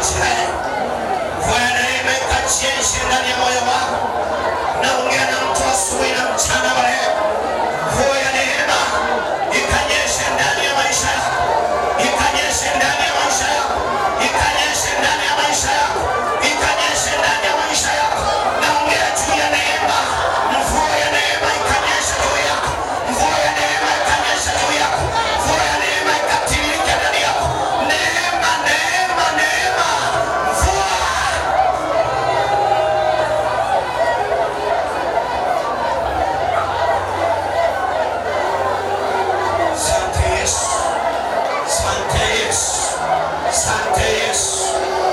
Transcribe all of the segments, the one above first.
Israeli. Mvua ya neema ikanyeshe ndani ya moyo wako. Naongea na mtu asubuhi na mchana wa leo. Mvua ya neema ikanyeshe ndani ya maisha yako. Ikanyeshe ndani ya maisha yako. Ikanyeshe ndani ya maisha yako. Ikanyeshe ndani ya maisha yako. Naongea juu ya neema. Mvua ya neema ikanyeshe juu yako. Mvua ya neema ikanyeshe juu yako. Mvua ya neema ikatiririke ndani yako. Neema, neema, neema. Mvua. Asante Yesu. Asante Yesu. Asante Yesu.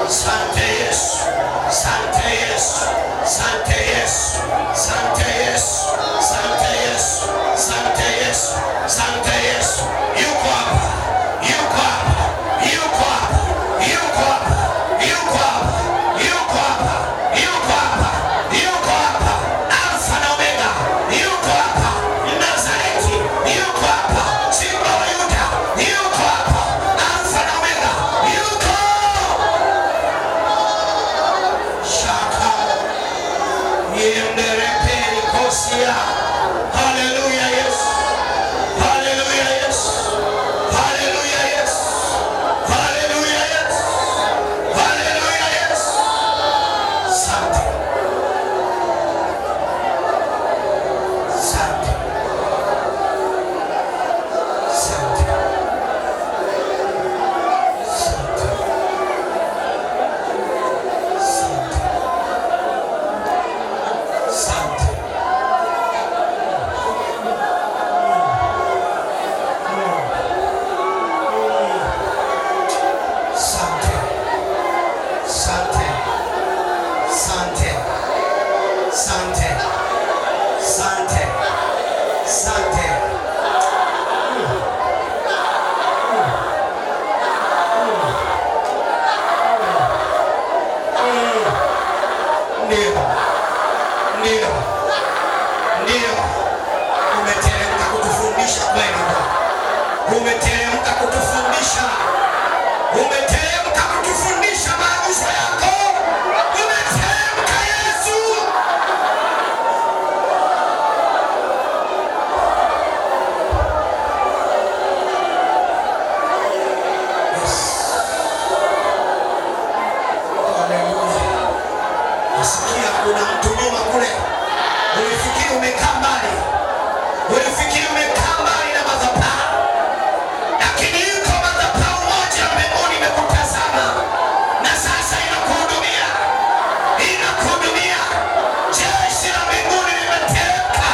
Asante Yesu. Asante Yesu. Asante Yesu. Asante Yesu. Asante Yesu. Asante Yesu. Asante Yesu. Yuko hapa. Yuko hapa. Yuko hapa. Yuko hapa. Yuko hapa. Yuko hapa. Yuko hapa. Yuko hapa. Alfa na Omega. Yuko hapa. Nazareti. Yuko hapa. Simba wa Yuda. Yuko hapa. Alfa na Omega. Yuko. Shaka. Yendereke kosia. Haleluya Yesu. Haleluya Yesu. Haleluya Yesu. Haleluya Yesu. Haleluya Yesu. Asante. Asante. Asante. Asante. Asante. Asante. Asante. Asante. Asante. Asante. Asante. Asante. Ndio. Ndio. Ndio. Umeteremka kutufundisha kweli Bwana. Umeteremka kutufundisha. Umeteremka kutufundisha maagizo yako. Umeteremka Yesu. Yes. Haleluya. Nasikia kuna mtu nyuma kule. Ulifikiri umekaa mbali. Ulifikiri umekaa mbali na madhabahu. Lakini yuko madhabahu moja mbinguni imekutazama. Na sasa inakuhudumia. Inakuhudumia. Jeshi la mbinguni limeteremka.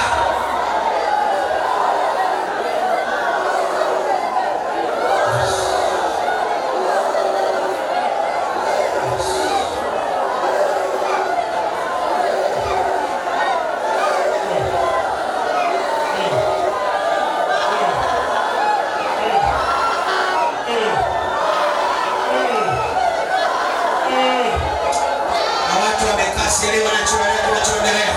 Na watu wamekaa siri wanachoelewa kinachoendelea.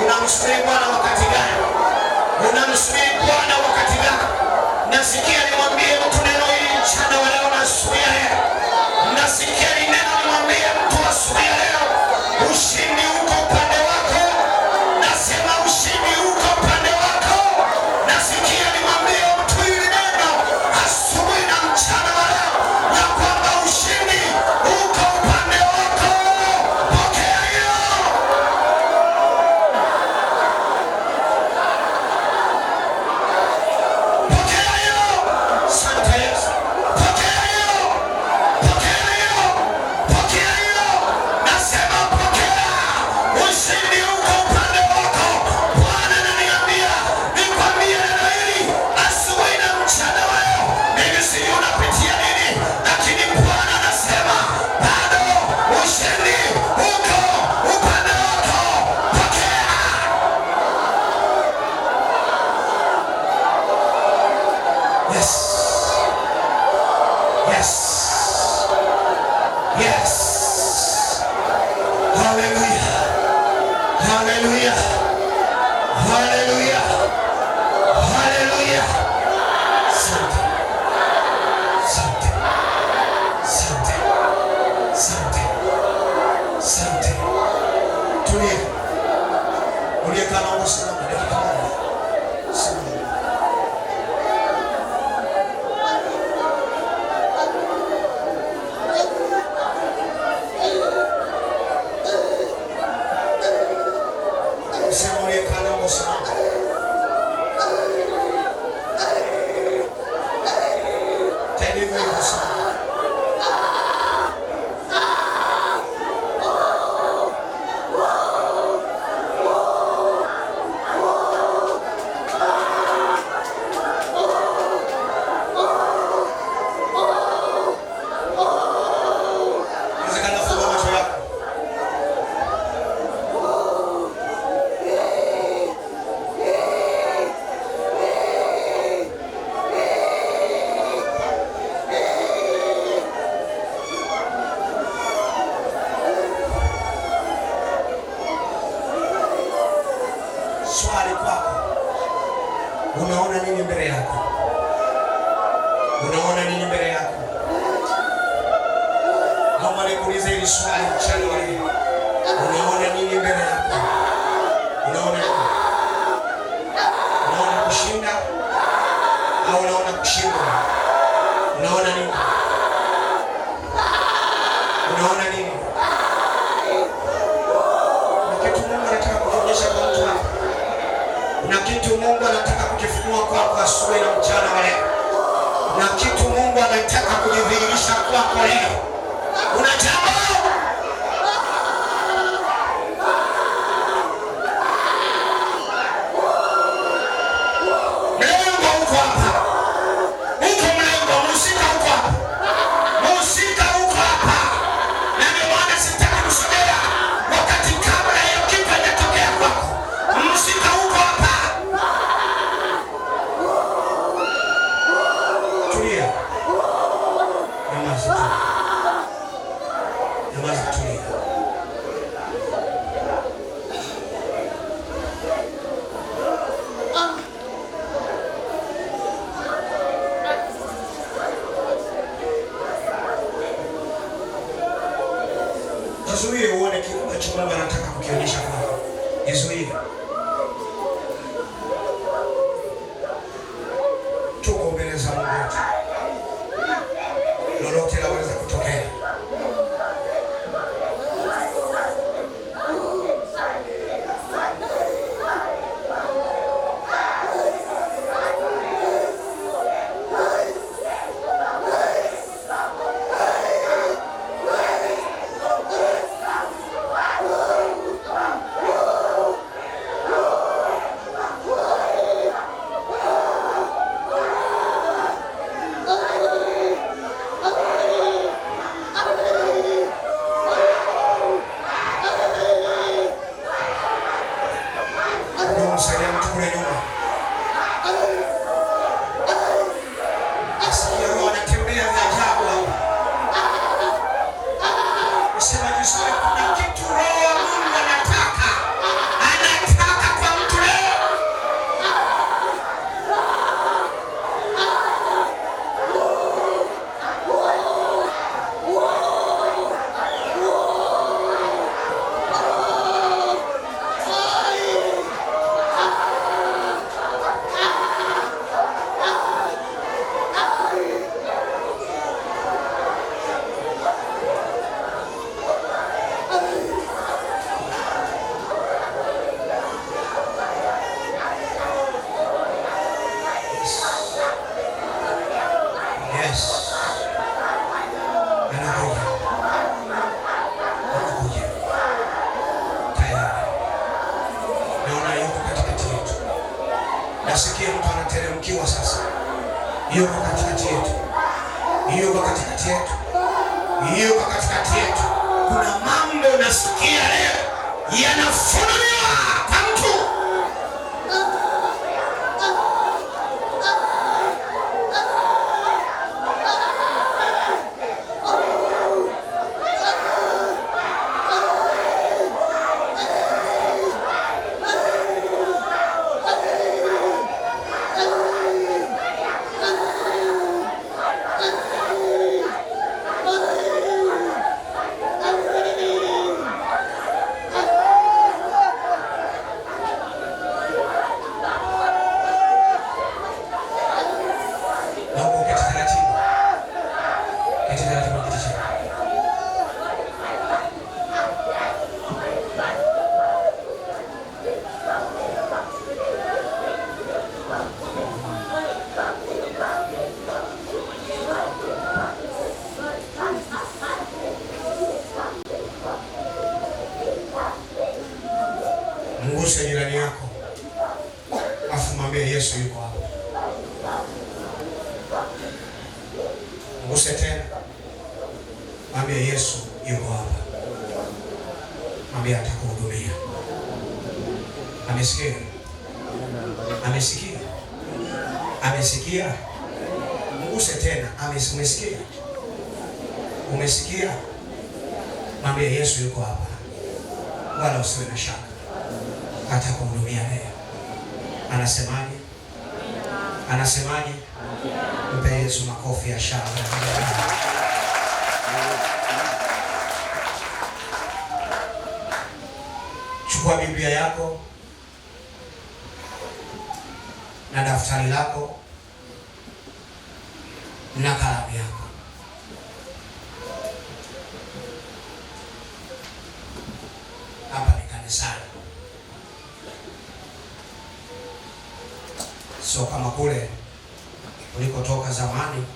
Unamsubiri Bwana wakati gani? Unamsubiri Bwana wakati gani? Nasikia nimwambie mtu neno hili mchana wa leo na asubuhi ya leo. Nasikia ni neno nimwambie mtu asubuhi ya leo. Ushindi uko upande wako. Nasema ushindi uko upande wako. Nasikia nimwambie mtu hili neno asubuhi na mchana wa leo. Ya kwamba ushindi uko upande wako. Pokea hiyo. Pokea hiyo. Asante Yesu. Pokea hiyo. Pokea hiyo. Pokea hiyo. Nasema pokea. Ushindi uko upande wako. Bwana ananiambia nikwambie neno hili asubuhi na mchana wa leo. Mimi sijui unapitia nini, lakini Bwana anasema bado ushindi uko upande wako. Pokea. Yes. Yes. Yes. Hallelujah. Hallelujah. Hallelujah. Hallelujah. Asante. Asante. Asante. mbele yako? Unaona nini mbele yako? Naomba nikuulize hili swali mchana wa leo. Unaona nini mbele yako? Unaona nini? Unaona kushinda au unaona kushindwa? Unaona nini? Unaona nini? Na kitu Mungu anataka kuonyesha kwa mtu hapa. Na kitu Mungu anataka kukifunua kwako asubuhi na mchana wa leo. Na kitu Mungu anataka kujidhihirisha kwako leo. Una jambo jizuie uone kile ambacho Mungu anataka kukionyesha kwako. Jizuie. Tuko mbele za Mungu wetu. Lolote laweza kutokea. Nasikia mtu anateremkiwa sasa. Yuko katikati yetu. Yuko katikati yetu. Yuko katikati yetu. Kuna mambo nasikia leo yanafunuliwa kwa mtu. Mguse jirani yako. Afu mwambie Yesu yuko hapa. Mguse tena. Mwambie Yesu yuko hapa. Mwambie atakuhudumia. Amesikia? Amesikia? Amesikia? Mguse tena. Umesikia? Umesikia? Mwambie Yesu yuko hapa. Wala usiwe na shaka. Atakuhudumia leo. Anasemaje? Anasemaje? Mpe Yesu makofi ya shangwe. Chukua Biblia yako na daftari lako na kalamu yako. Hapa ni kanisani, sio kama kule ulikotoka zamani.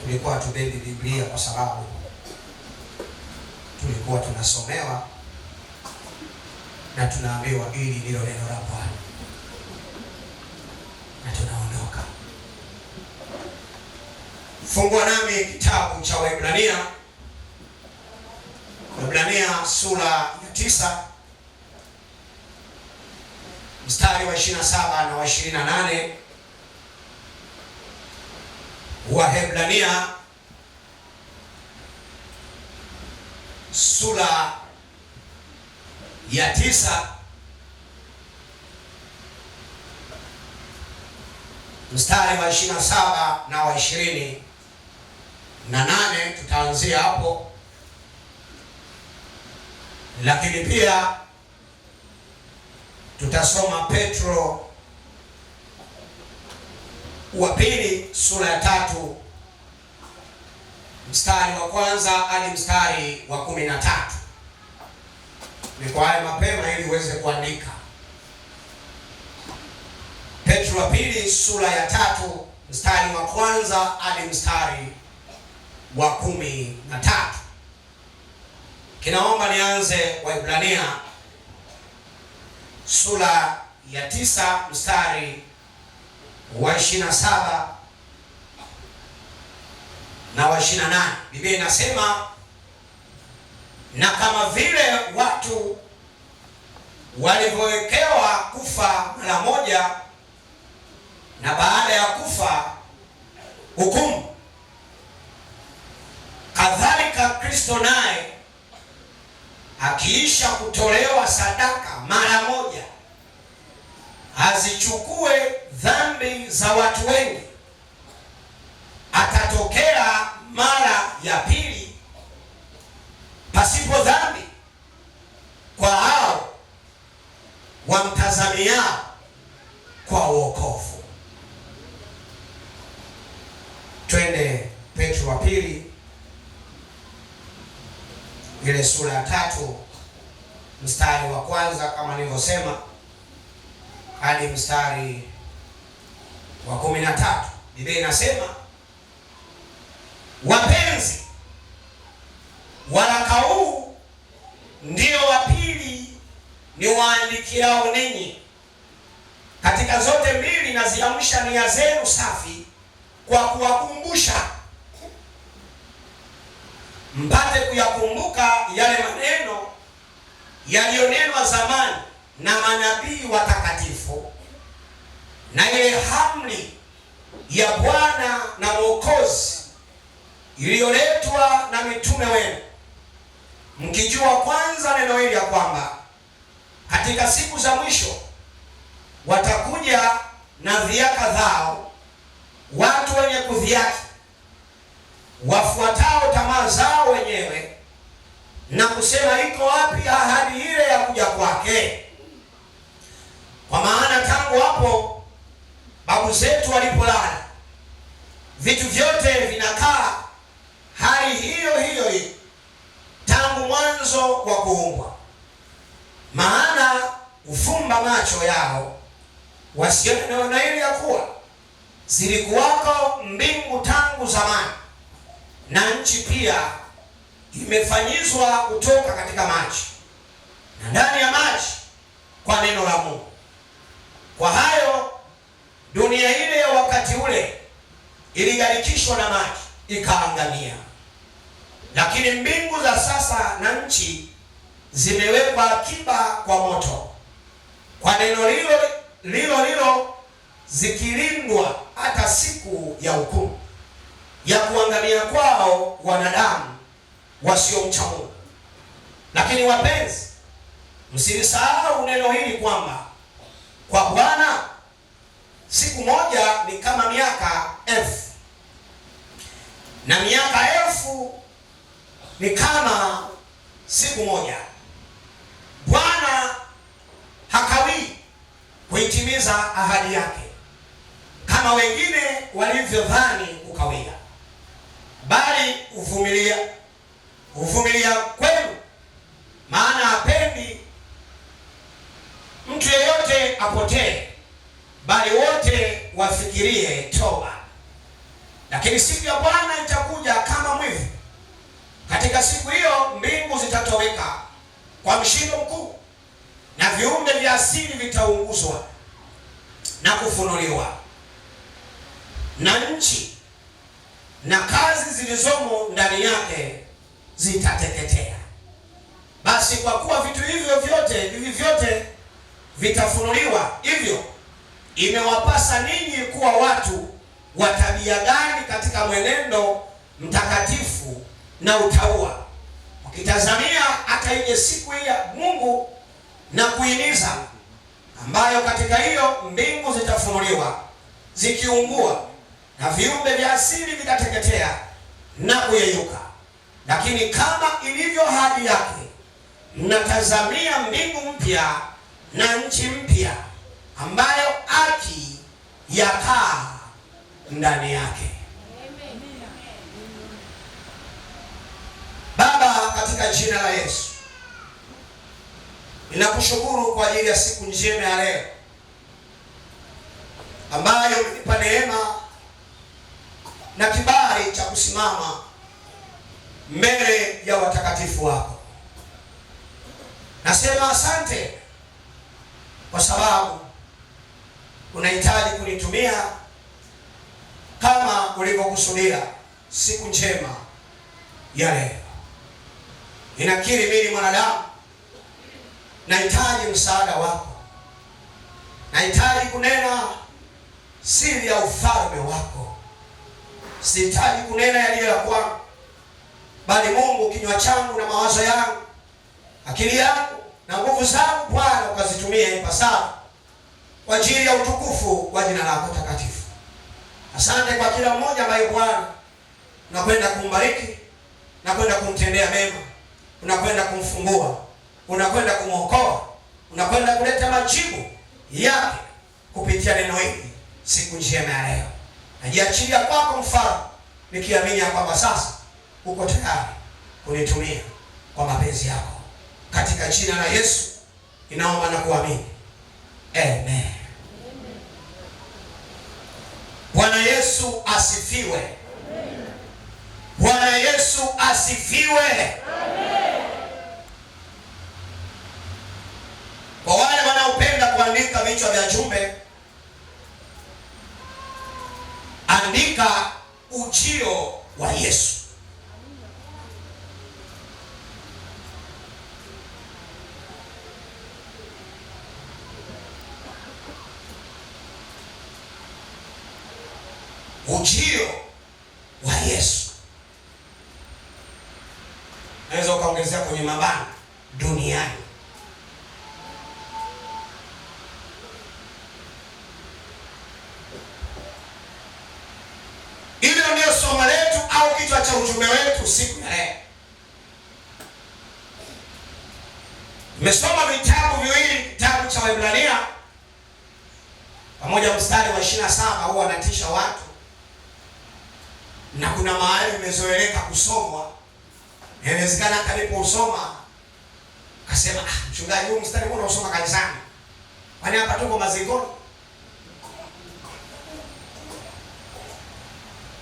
Tulikuwa tubebi Biblia kwa sababu tulikuwa tunasomewa na tunaambiwa hili ndilo neno la Bwana, na tunaondoka. Fungua nami kitabu cha Waebrania, Waebrania sura ya 9 mstari wa 27 na wa 28. Waebrania sura ya 9 mstari wa 27 na wa 28. Tutaanzia hapo, lakini pia tutasoma Petro wa pili sura ya 3 mstari wa kwanza hadi mstari wa 13. Ni kwa haya mapema ili uweze kuandika. Petro wa pili sura ya 3 mstari wa kwanza hadi mstari wa 13. Kinaomba nianze Waebrania sura ya 9 mstari wa 27 na wa 28. Biblia inasema, na kama vile watu walivyowekewa kufa mara moja, na baada ya kufa hukumu, kadhalika Kristo naye akiisha kutolewa sadaka mara moja azichukue dhambi za watu wengi, atatokea mara ya pili pasipo dhambi kwa hao wamtazamiao kwa wokovu. Twende Petro wa pili ile sura ya 3 mstari wa kwanza kama nilivyosema hadi mstari wa 13. Biblia inasema, wapenzi, waraka huu ndio wa pili ni waandikiao ninyi. Katika zote mbili naziamsha nia zenu safi, kwa kuwakumbusha mpate kuyakumbuka yale maneno yaliyonenwa zamani na manabii watakatifu, na ile amri ya Bwana na Mwokozi iliyoletwa na mitume wenu, mkijua kwanza neno hili ya kwamba katika siku za mwisho watakuja na dhiaka zao, watu wenye kudhiaki, wafuatao tamaa zao wenyewe, na kusema, iko wapi ahadi ile ya kuja kwake? Kwa maana tangu hapo babu zetu walipolala, vitu vyote vinakaa hali hiyo hiyo tangu mwanzo wa kuumbwa. Maana ufumba macho yao wasione neno hili ya kuwa zilikuwako mbingu tangu zamani, na nchi pia imefanyizwa kutoka katika maji, na ndani ya maji kwa neno la Mungu. Kwa hayo dunia ile ya wakati ule iligharikishwa na maji ikaangamia, lakini mbingu za sasa na nchi zimewekwa akiba kwa moto, kwa neno lilo zikilindwa hata siku ya hukumu ya kuangamia kwao wanadamu wasiomcha Mungu. Lakini wapenzi, msilisahau neno hili kwamba kwa Bwana siku moja ni kama miaka 1000, na miaka 1000 ni kama siku moja. Bwana hakawii kuitimiza ahadi yake kama wengine walivyodhani kukawia, bali uvumilia kwenu, maana hapendi mtu yeyote apotee, bali wote wafikirie toba. Lakini siku ya Bwana itakuja kama mwizi. Katika siku hiyo mbingu zitatoweka kwa mshindo mkuu, na viumbe vya asili vitaunguzwa na kufunuliwa, na nchi na kazi zilizomo ndani yake zitateketea. Basi kwa kuwa vitu hivi vyote vitafunuliwa, hivyo imewapasa ninyi kuwa watu wa tabia gani katika mwenendo mtakatifu na utauwa, ukitazamia hata ije siku hii ya Mungu na kuimiza, ambayo katika hiyo mbingu zitafunuliwa zikiungua, na viumbe vya asili vitateketea na kuyeyuka. Lakini kama ilivyo ahadi yake, mnatazamia mbingu mpya na nchi mpya, ambayo haki yakaa ndani yake. Baba, katika jina la Yesu, ninakushukuru kwa ajili ya siku njema ya leo ambayo umenipa neema na kibali cha kusimama mbele ya watakatifu wako. Nasema asante kwa sababu unahitaji kunitumia kama ulivyokusudia siku njema ya leo. Ninakiri mimi mwanadamu nahitaji msaada wako, nahitaji kunena siri ya ufalme wako. Sihitaji kunena yaliyo ya kwangu, bali Mungu, kinywa changu na mawazo yangu, akili yangu na nguvu zangu, Bwana, ukazitumie ipasavyo kwa ajili ya utukufu wa jina lako takatifu. Asante kwa kila mmoja ambaye Bwana unakwenda kumbariki, unakwenda kumtendea mema, unakwenda kumfungua, unakwenda kumwokoa, unakwenda kuleta majibu yake kupitia neno hili siku njema ya leo. Najiachilia kwako Mfalme, nikiamini ya kwamba sasa uko tayari kunitumia kwa mapenzi yako. Katika jina la Yesu ninaomba na kuamini. Amen. Bwana Yesu asifiwe. Bwana Yesu asifiwe. Kwa wale wanaopenda kuandika vichwa vya jumbe, andika ujio wa Yesu. Ujio wa Yesu. Naweza ukaongezea kwenye mabano duniani. Hilo ndio somo letu au kichwa cha ujumbe wetu siku ya leo. Nimesoma vitabu viwili, kitabu cha Waebrania pamoja mstari wa 27, huwa anatisha watu, na kuna mahali umezoeleka kusomwa. Inawezekana hata nilipousoma akasema, mchungaji, huu mstari mbona unasoma kanisani? Kwani hapa tuko mazingoni?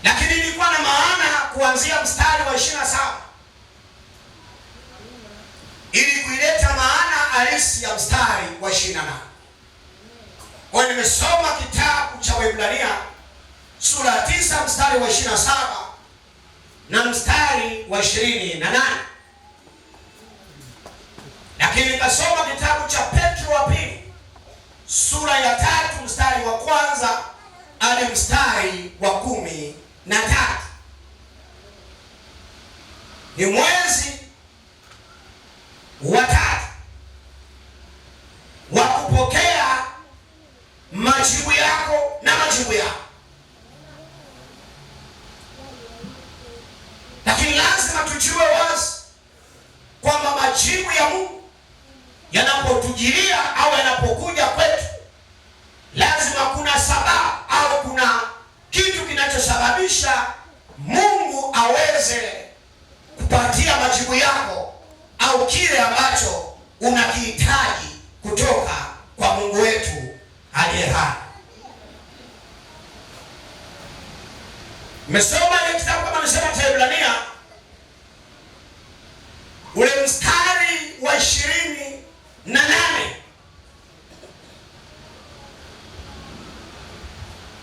Lakini ilikuwa na maana kuanzia mstari wa 27 ili kuileta maana halisi ya mstari wa 28. Kwa nimesoma kitabu cha Waebrania sura 9 mstari wa 27 na mstari wa 28. Lakini nikasoma kitabu cha Petro wa pili sura ya 3 mstari wa kwanza hadi mstari wa 13. Ni mwezi wa 3 wa kupokea majibu yako na au kile ambacho unakihitaji kutoka kwa Mungu wetu aliye hai. Mmesoma ile kitabu kama nimesema cha Ibrania, ule mstari wa 28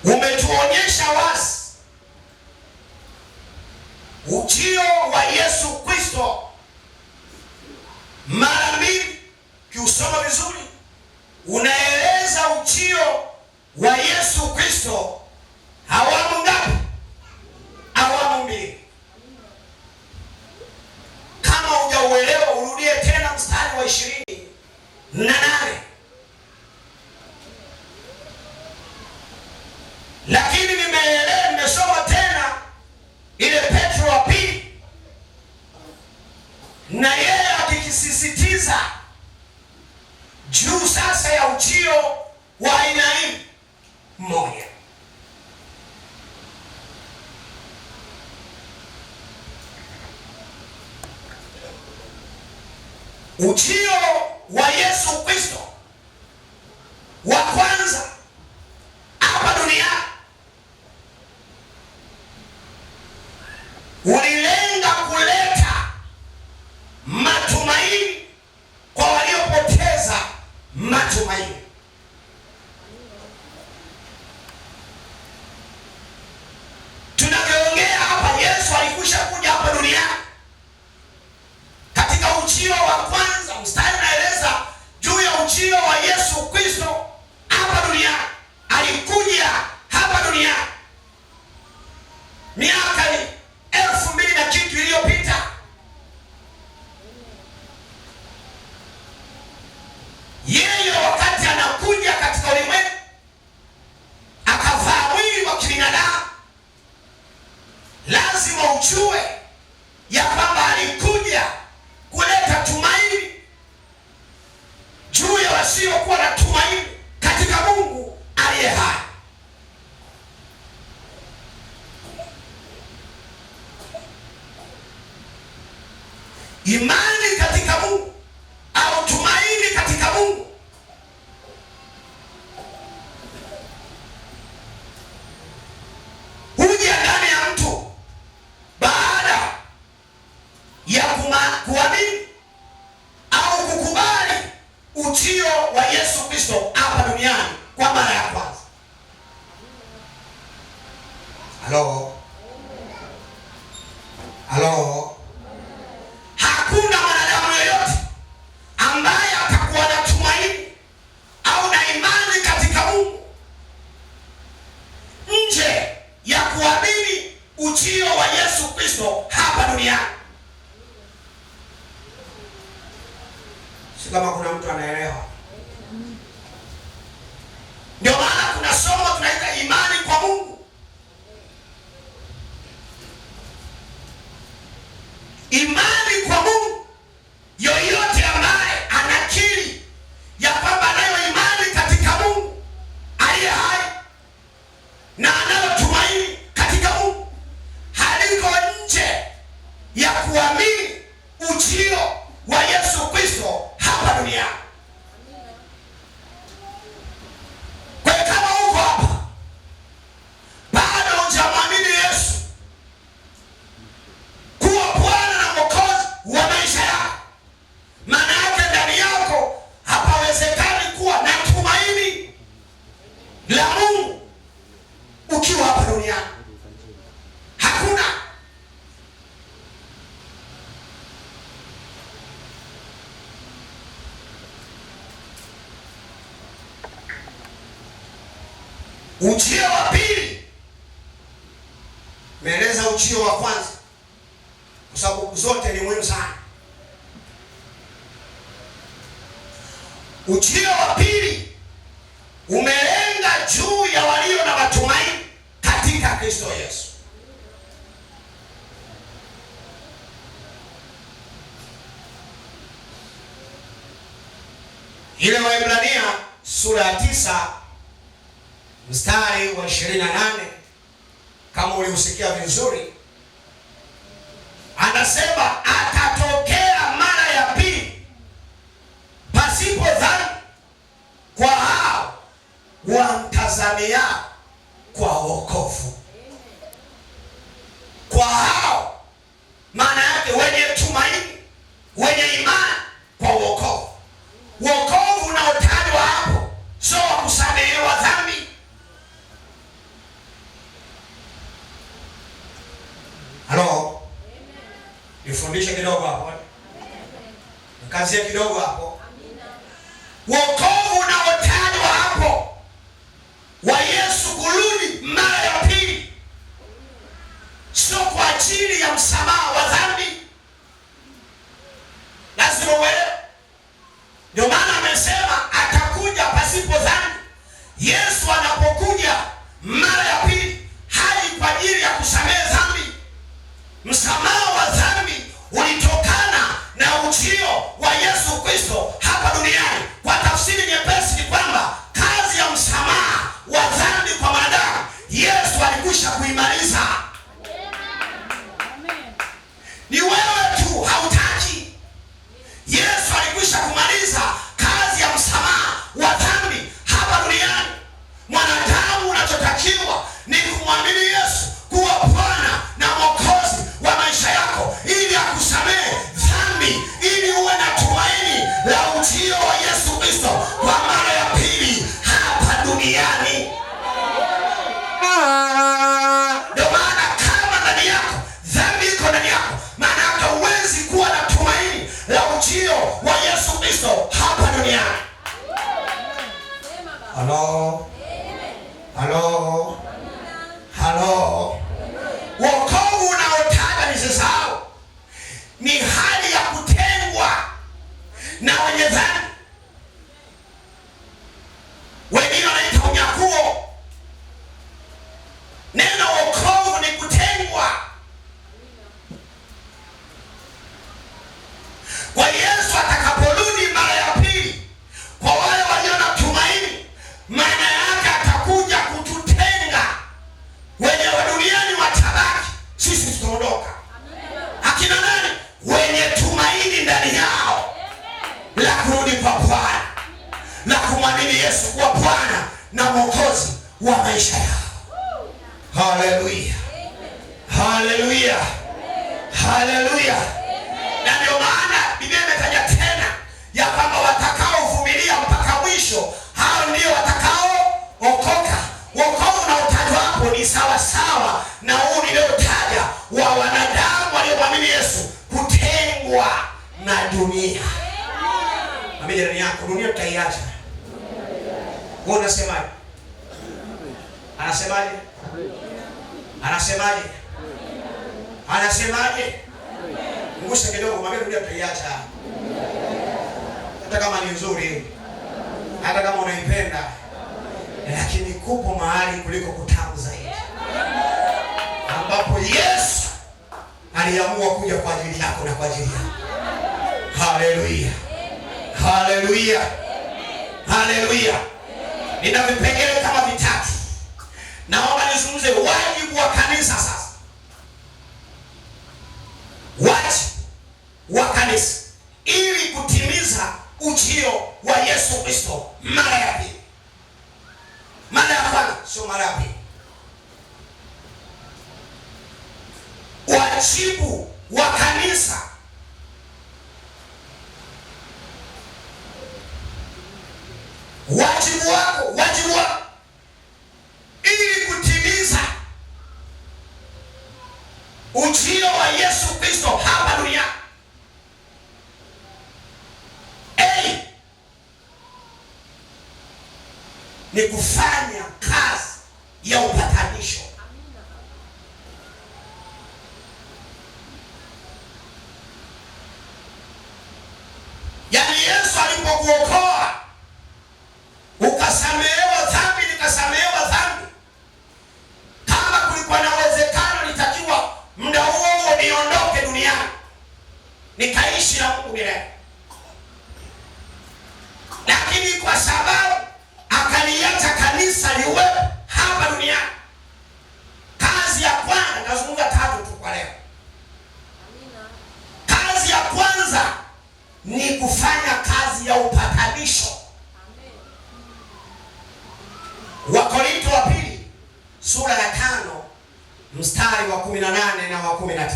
umetuonyesha wazi ujio wa Yesu Kristo mara mbili. Kiusoma vizuri unaeleza ujio wa Yesu Kristo awamu ngapi? Awamu mbili. Kama hujauelewa urudie tena mstari wa 28. Lakini nimesoma tena ile Petro wa pili, na yeye akikisisitiza juu sasa ya ujio wa aina hii moja. Ujio wa Yesu Kristo wa kwanza hapa duniani ulilenga kuleta matumaini kwa waliopoteza matumaini. Tunavyoongea hapa, Yesu alikwisha kuja hapa duniani. Katika ujio wa kwanza, mstari unaeleza juu ya ujio wa Yesu Kristo hapa duniani. Alikuja hapa duniani miaka 2000 na kitu iliyopita. Yeye wakati anakuja katika ulimwengu akavaa mwili wa kibinadamu, lazima ujue ya kwamba alikuja kuleta tumaini juu ya wasiokuwa na tumaini katika Mungu aliye hai. Imani katika Mungu au tumaini katika Mungu huja ndani ya mtu baada ya kuamini au kukubali ujio wa Yesu Kristo hapa duniani kwa mara ya kwanza. Halo? Halo? Hakuna mwanadamu yoyote ambaye atakuwa na tumaini au na imani katika Mungu nje ya kuamini ujio wa Yesu Kristo hapa duniani. Si kama kuna mtu anaelewa? Ndio maana kuna somo tunaita imani kwa Mungu. Imani kwa Mungu, yoyote ambaye anakiri ya kwamba anayo imani katika Mungu aliye hai na anayo tumaini katika Mungu, haliko nje ya kuamini ujio wa Yesu Kristo hapa duniani. Kwa hiyo kama uko hapa bado hujamwamini Yesu kuwa Bwana na Mwokozi wa maisha yako, maana yake ndani yako hapawezekani kuwa na tumaini la Mungu ukiwa hapa duniani. Hakuna. Ujio wa pili, meeleza ujio wa kwanza kwa sababu zote ni muhimu sana. Ujio wa pili umelenga juu ya walio na matumaini katika Kristo Yesu. Ile Waebrania sura ya 9 mstari wa 28, kama uliusikia vizuri, anasema atatokea mara ya pili Nifundishe kidogo hapo. Nikazie kidogo hapo. Wokovu unaotajwa hapo wa Yesu kurudi mara ya pili sio kwa ajili ya msamaha wa dhambi. Lazima uelewe. Ndio maana amesema atakuja pasipo dhambi. Yesu anapokuja mara ya pili haji kwa ajili ya kusamehe dhambi. Msamaha wa dhambi ulitokana na ujio wa Yesu Kristo hapa duniani. Kwa tafsiri nyepesi ni kwamba kazi ya msamaha wa dhambi kwa wanadamu Yesu alikwisha kuimaliza. Ni wewe tu hautaki. Yesu alikwisha kumaliza kazi ya msamaha wa dhambi hapa duniani. Mwanadamu unachotakiwa ni kumwamini Yesu kuwa Bwana na Mwokozi wa maisha yako, ili akusamehe dhambi, ili uwe na tumaini la ujio wa Yesu Kristo kwa mara ya pili hapa duniani. Ndio maana kama ndani yako dhambi iko ndani yako, maana yake huwezi kuwa na tumaini la ujio wa Yesu Kristo hapa duniani. Halo. Halo. Halo. Wokovu unaotaja nisisahau ni hali ya kutengwa na wenye dhambi. Wengine wanaita unyakuo. Neno wokovu ni kutengwa. Kwa Yesu atakaporudi mara ya pili, kwa wale walio na tumaini, maana yake atakuja kututenga. Wenye wa duniani watabaki, sisi tutaondoka. Akina nani? Wenye tumaini ndani yao la kurudi kwa Bwana, na kumwamini Yesu kuwa Bwana na Mwokozi wa maisha yao. Haleluya. Haleluya. Haleluya. Na ndio maana Biblia imetaja tena ya kwamba watakaovumilia mpaka mwisho, hao ndio watakaookoka. Wokovu unaotajwa hapo ni sawa sawa na huu niliotaja wa wanadamu waliomwamini Yesu kutengwa na dunia. Mwambie jirani yako, dunia tutaiacha. Wewe unasemaje? Anasemaje? Anasemaje? Anasemaje? Ngusha kidogo, mwambie dunia tutaiacha. Hata kama ni nzuri, hata kama unaipenda, lakini kupo mahali kuliko kutamu zaidi, ambapo Yesu aliamua kuja kwa ajili yako na kwa ajili yako. Haleluya. Haleluya. Haleluya. Nina vipengele kama vitatu. Naomba nizungumze wajibu wa kanisa sasa. Wajibu wa kanisa ili kutimiza ujio wa Yesu Kristo mara ya pili. Mara ya kwanza, sio mara ya pili. Wajibu wa kanisa. Wajibu wako ili kutimiza ujio wa Yesu Kristo hapa duniani. Ni kufanya kazi ya upatanisho. Yaani Yesu alipokuokoa ukasamehewa dhambi, nikasamehewa dhambi. Kama kulikuwa na uwezekano nitakiwa muda huo niondoke duniani nikaishi na Mungu milele, lakini kwa sababu akaliacha kanisa liwe hapa duniani, kazi ya kwanza, nazungumza tatu tu kwa leo. Kazi ya kwanza ni kufanya kazi ya upatanisho. Wakorintho wa pili sura ya 5 mstari wa 18 na wa 19.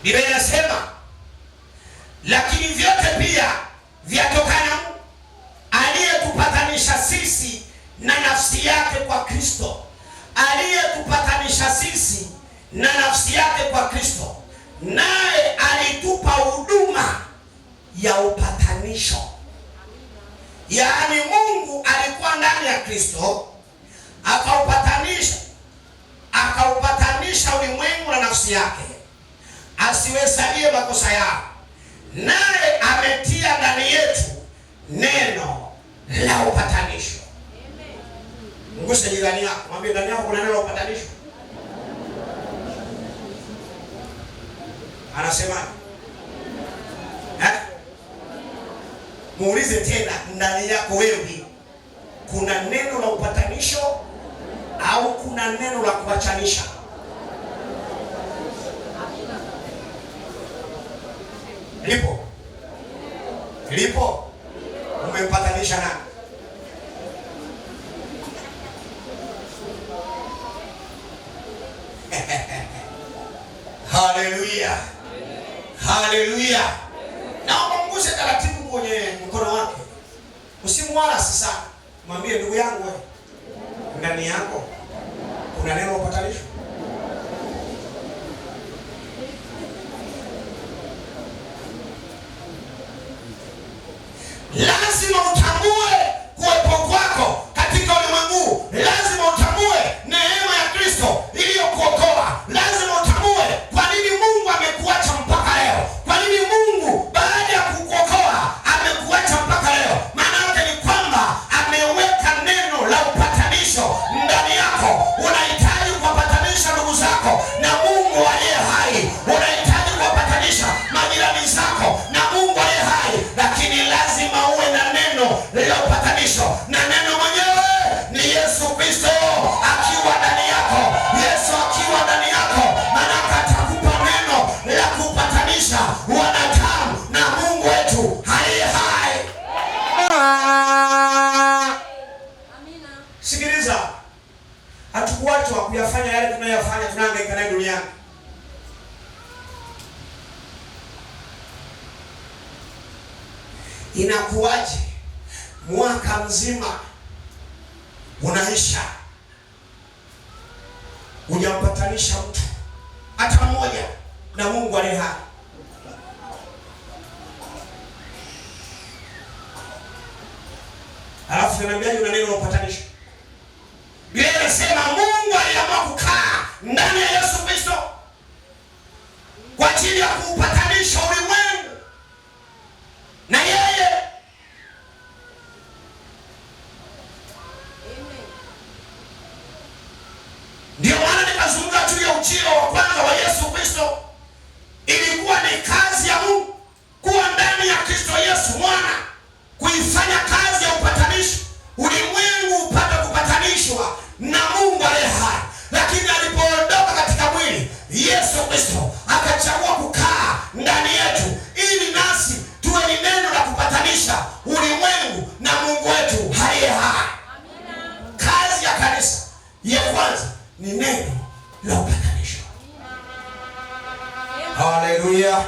Biblia inasema, lakini vyote pia vyatokana Mungu aliyetupatanisha sisi na nafsi yake kwa Kristo, aliyetupatanisha sisi na nafsi yake kwa Kristo, asiwahesabie makosa yao, naye ametia ndani yetu neno la upatanisho. Mguse jirani yako, mwambie ndani yako kuna neno la upatanisho. Anasema muulize tena, ndani yako wewe kuna neno la upatanisho au kuna neno la kuachanisha? Lipo. Umempatanisha nani? Haleluya, haleluya. Naomba mguse taratibu kwenye mkono wake, usimwalasi sana. Mwambie ndugu yangu, wewe ndani yako kuna neno la upatanisho. Lazima utambue kuwepo kwako katika ulimwengu. Lazima utambue neema ya Kristo iliyokuokoa. Lazima utambue kwa nini Mungu amekuacha mpaka leo. Kwa nini Mungu baada ya kukuokoa amekuacha mpaka leo? Maana yake ni kwamba ameweka neno la upatanisho ndani yako. Unahitaji kuwapatanisha ndugu zako na Mungu aliye hai. Unahitaji kuwapatanisha majirani zako na Mungu aliye hai, lakini lazima uwe na neno la upatanisho, na neno mwenyewe ni Yesu Kristo akiwa ndani yako. Yesu akiwa ndani yako, maana atakupa neno la kupatanisha wanadamu na Mungu wetu aliye hai. Amina. Sikiliza, hatukuachwa kuyafanya yale tunayofanya, tunahangaika nayo duniani. Inakuwaje mwaka mzima unaisha hujampatanisha mtu hata mmoja na Mungu aliye hai? Alafu tunamwambia una neno la upatanisho. Biblia inasema Mungu aliamua kukaa ndani ya Yesu Kristo kwa ajili ya kuupatanisha ulimwengu na yeye. Ndio maana nikazungumza juu ya ujio wa kwanza wa Yesu Kristo. Ilikuwa ni kazi ya Mungu kuwa ndani ya Kristo Yesu mwana, kuifanya kazi ya upatanisho, ulimwengu upate kupatanishwa na Mungu aliye hai. Lakini alipoondoka katika mwili, Yesu Kristo akachagua kukaa ndani yetu ili nasi tuwe ni neno la kupatanisha ulimwengu na Mungu wetu aliye hai. Kazi ya kanisa ya kwanza ni neno la upatanisho. Haleluya,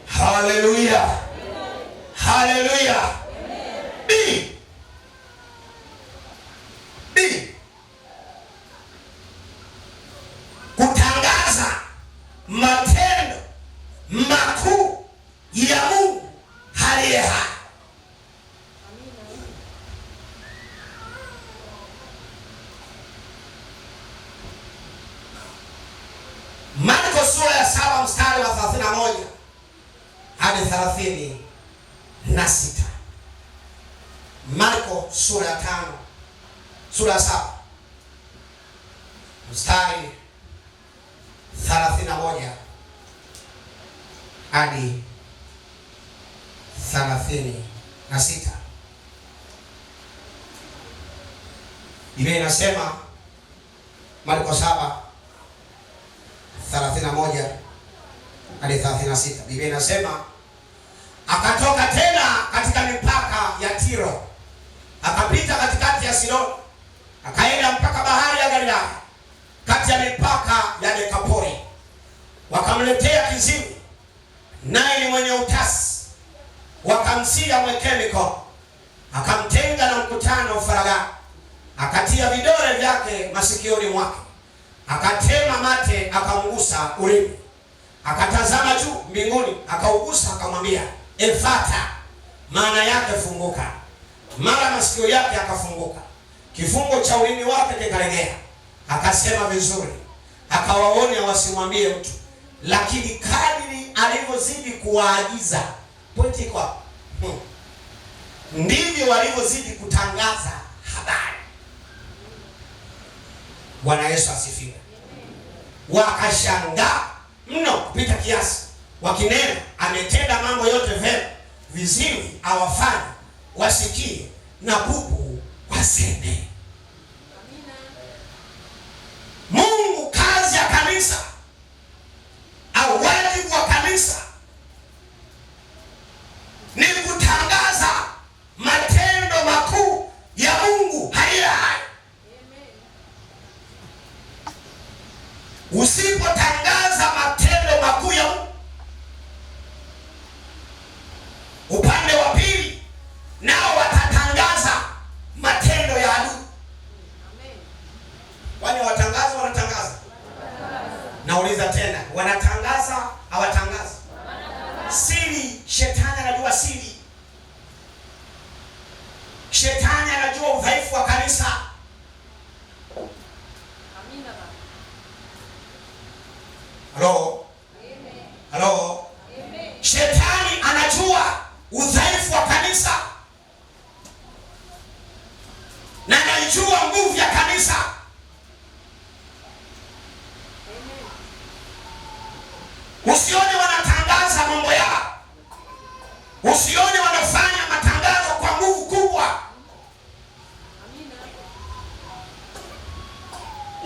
haleluya, haleluya. Kutangaza matendo makuu ya Mungu aliye hai. Marko sura ya 7 mstari wa 31 hadi 36. Marko sura ya 7 mstari 31 hadi 36. Biblia inasema, Marko 7:31 hadi 36. Biblia inasema, akatoka tena katika mipaka ya Tiro, akapita katikati ya Sidoni, akaenda mpaka bahari ya Galilaya, kati ya mipaka ya Dekapoli. Wakamletea kiziwi, naye ni mwenye utasi, wakamsia mwekee mikono. Akamtenga na mkutano faragani, akatia vidole vyake masikioni mwake, akatema mate, akamgusa ulimi. Akatazama juu mbinguni, akaugusa, akamwambia Efata, maana yake funguka. Mara masikio yake akafunguka, kifungo cha ulimi wake kikalegea. Akasema vizuri, akawaonya wasimwambie mtu, lakini kadiri alivyozidi kuwaagiza, pointi kwa ndivyo walivyozidi kutangaza habari. Bwana Yesu asifiwe. Wakashangaa mno kupita kiasi, wakinena, ametenda mambo yote vyema, viziwi awafanye wasikie, na bubu waseme. Mungu, kazi ya kanisa au wajibu wa kanisa ni kutangaza matendo makuu ya Mungu aliye hai. Usipotangaza matendo makuu ya Mungu, upande wa pili nao watatangaza matendo ya adui. Wale watangaza, wanatangaza. Nauliza tena, wanatangaza hawatangazi? Siri, shetani anajua siri. Shetani anajua udhaifu wa kanisa. Halo? Halo? Shetani anajua udhaifu wa kanisa na anajua nguvu ya kanisa. Usione wanatangaza mambo yao, usione wanafanya matangazo kwa nguvu kubwa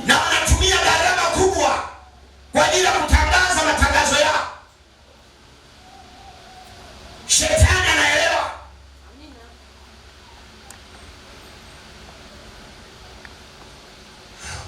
na wanatumia gharama kubwa kwa ajili ya kutangaza matangazo yao. Shetani anaelewa.